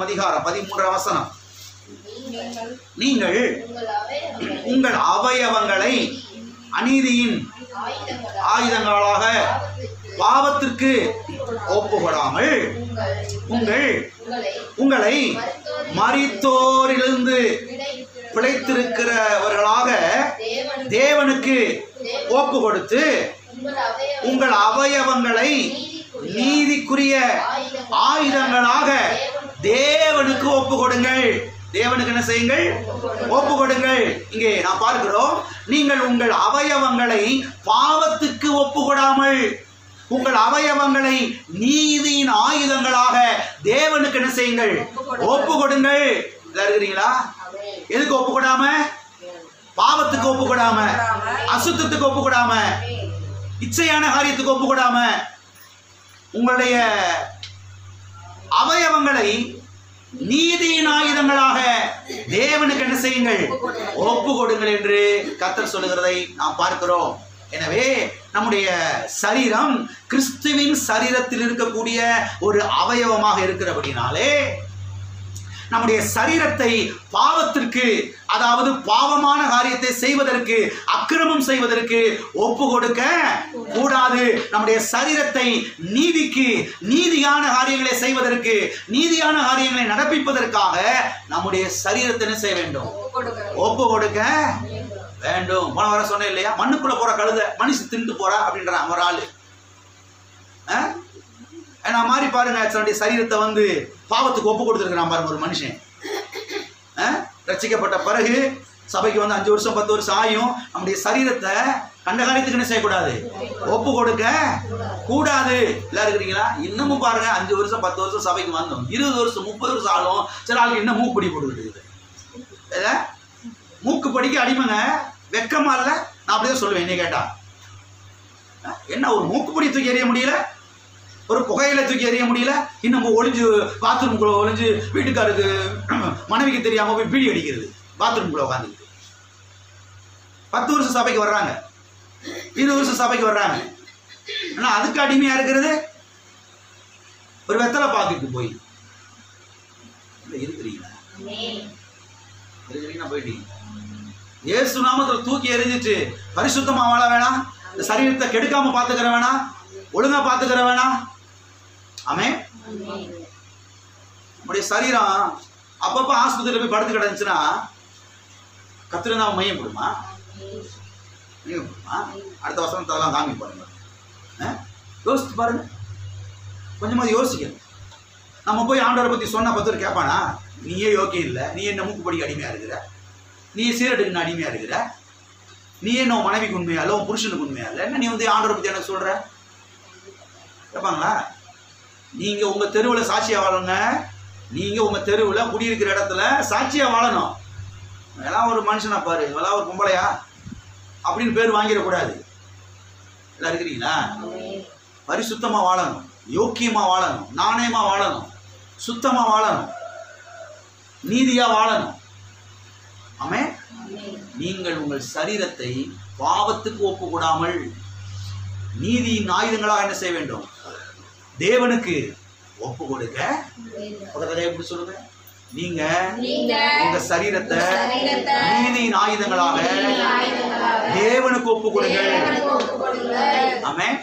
4ஆம் அதிகாரம் 13ஆம் வசனம். நீங்கள் உங்கள் அவயவங்களை அநீதியின் ஆயுதங்களாக பாவத்திற்கு ஒப்புக்கொடாமல் உங்களை மரித்தோரிலிருந்து பிழைத்திருக்கிறவர்களாக தேவனுக்கு ஒப்பு கொடுத்து உங்கள் அவயவங்களை நீதிக்குரிய ஆயுதங்களாக தேவனுக்கு ஒப்பு கொடுங்கள். தேவனுக்கு என்ன செய்யுங்கள்? ஒப்பு கொடுங்கள். இங்கே நான் பார்க்கிறோம், நீங்கள் உங்கள் அவயவங்களை பாவத்துக்கு ஒப்பு கொடாமல் உங்கள் அவயவங்களை நீதியின் ஆயுதங்களாக தேவனுக்கு என்ன செய்யுங்கள்? ஒப்பு கொடுங்கள். இருக்கிறீங்களா? எதுக்கு ஒப்பு கொடாம? பாவத்துக்கு ஒப்பு கொடாம, அசுத்தத்துக்கு ஒப்பு கொடாம, இச்சையான காரியத்துக்கு ஒப்பு கொடாம உங்களுடைய அவயவங்களை நீதியின் ஆயுதங்களாக தேவனுக்கு என்ன செய்யுங்கள்? ஒப்பு கொடுங்கள் என்று கர்த்தர் சொல்லுகிறதை நாம் பார்க்கிறோம். எனவே நம்முடைய சரீரம் கிறிஸ்துவின் சரீரத்தில் இருக்கக்கூடிய ஒரு அவயவமாக இருக்கிறபடினாலே நம்முடைய சரீரத்தை பாவத்திற்கு, அதாவது பாவமான காரியத்தை செய்வதற்கு, அக்கிரமம் செய்வதற்கு ஒப்பு கொடுக்க கூடாது. நம்முடைய சரீரத்தை நீதிக்கு, நீதியான காரியங்களை செய்வதற்கு, நீதியான காரியங்களை நடப்பிப்பதற்காக நம்முடைய சரீரத்தை என்ன செய்ய வேண்டும்? ஒப்பு கொடுக்க வேண்டும். போன வர சொன்னேன் இல்லையா, மண்ணுக்குள்ள போற கழுதை மனுஷன் திண்டு போறா அப்படின்றான் ஒரு ஆளு. நான் மாதிரி பாருங்க, தன்னுடைய சரீரத்தை வந்து பாவத்துக்கு ஒப்பு கொடுத்துருக்கிறான் பாருங்க ஒரு மனுஷன். ரட்சிக்கப்பட்ட பிறகு சபைக்கு வந்து 5 வருஷம் 10 வருஷம் ஆயும் நம்முடைய சரீரத்தை கண்ட காரியத்துக்கு என்ன செய்யக்கூடாது? ஒப்பு கொடுக்க கூடாது. எல்லாம் இருக்கிறீங்களா? இன்னமும் பாருங்க, 5 வருஷம் 10 வருஷம் சபைக்கு வந்தோம், 20 வருஷம் 30 வருஷம் ஆளும் சில ஆளுக்கு இன்னும் மூக்குப்படி போட்டுக்கிட்டு இருக்குது. மூக்குப்படிக்கு அடிமைங்க. வெக்கமா இல்லை? நான் அப்படியே சொல்லுவேன். என்ன கேட்டா, என்ன ஒரு மூக்குப்படி தூக்கி எறிய முடியல, ஒரு புகையில தூக்கி எறிய முடியல, இன்னும் ஒளிஞ்சு பாத்ரூம்குள்ள ஒளிஞ்சு வீட்டுக்காருக்கு மனைவிக்கு தெரியாம போய் பீடி அடிக்கிறது பாத்ரூம்குள்ள உட்காந்துக்கிட்டு. 10 வருஷம் சபைக்கு வர்றாங்க, 20 வருஷம் சபைக்கு வர்றாங்க. ஆனா அதுக்கு அடிமையா இருக்கிறது ஒரு வெத்தலை பாக்குக்கு போய் இருக்கிறீங்களா? போயிட்டீங்க. இயேசு நாமத்தில் தூக்கி எறிஞ்சிட்டு பரிசுத்தமா வாழ வேணாம், இந்த சரீரத்தை கெடுக்காம பாத்துக்கிற வேணாம், ஒழுங்கா பாத்துக்கிற வேணாம். ஆமென். நம்முடைய சரீரம் அப்பப்ப ஆஸ்பத்திரியில் போய் படுத்து கிடந்துச்சுன்னா கர்த்தர் நாம மையப்படுமா? அடுத்த வசனத்தை அதெல்லாம் காமி பாருங்க. யோசித்து பாருங்க, கொஞ்சமாவது யோசிக்கணும். நம்ம போய் ஆண்டவரை பத்தி சொன்னா 10 பேர் கேட்பானா, நீயே யோக்கியம் இல்லை, நீ என்ன மூக்குப்படிக்கு அடிமையா இருக்கிற, நீ சீரட்டுக்கு அடிமையா இருக்கிற, நீ என்ன மனைவிக்கு உண்மையா இல்லை, உன் புருஷனுக்கு உண்மையா இல்லை, என்ன நீ வந்து ஆண்டவரை பத்தி எனக்கு சொல்ற கேட்பாங்களா? நீங்க உங்க தெருவில் சாட்சியா வாழணுங்க. நீங்க உங்க தெருவில் குடியிருக்கிற இடத்துல சாட்சியா வாழணும். இதெல்லாம் ஒரு மனுஷனா பாரு, இதெல்லாம் ஒரு பொம்பளையா அப்படின்னு பேர் வாங்கிடக்கூடாது. எல்லாம் இருக்கிறீங்களா? பரிசுத்தமா வாழணும், யோக்கியமா வாழணும், நாணயமா வாழணும், சுத்தமா வாழணும், நீதியா வாழணும். ஆமென். நீங்கள் உங்கள் சரீரத்தை பாவத்துக்கு ஒப்பு கூடாமல் நீதியின் ஆயுதங்களாக என்ன செய்ய வேண்டும்? தேவனுக்கு ஒப்பு கொடுக்க. எப்படி சொல்லுங்க? நீங்க உங்க சரீரத்தை நீதியின் ஆயுதங்களாக தேவனுக்கு ஒப்பு கொடுங்க. ஆமென்.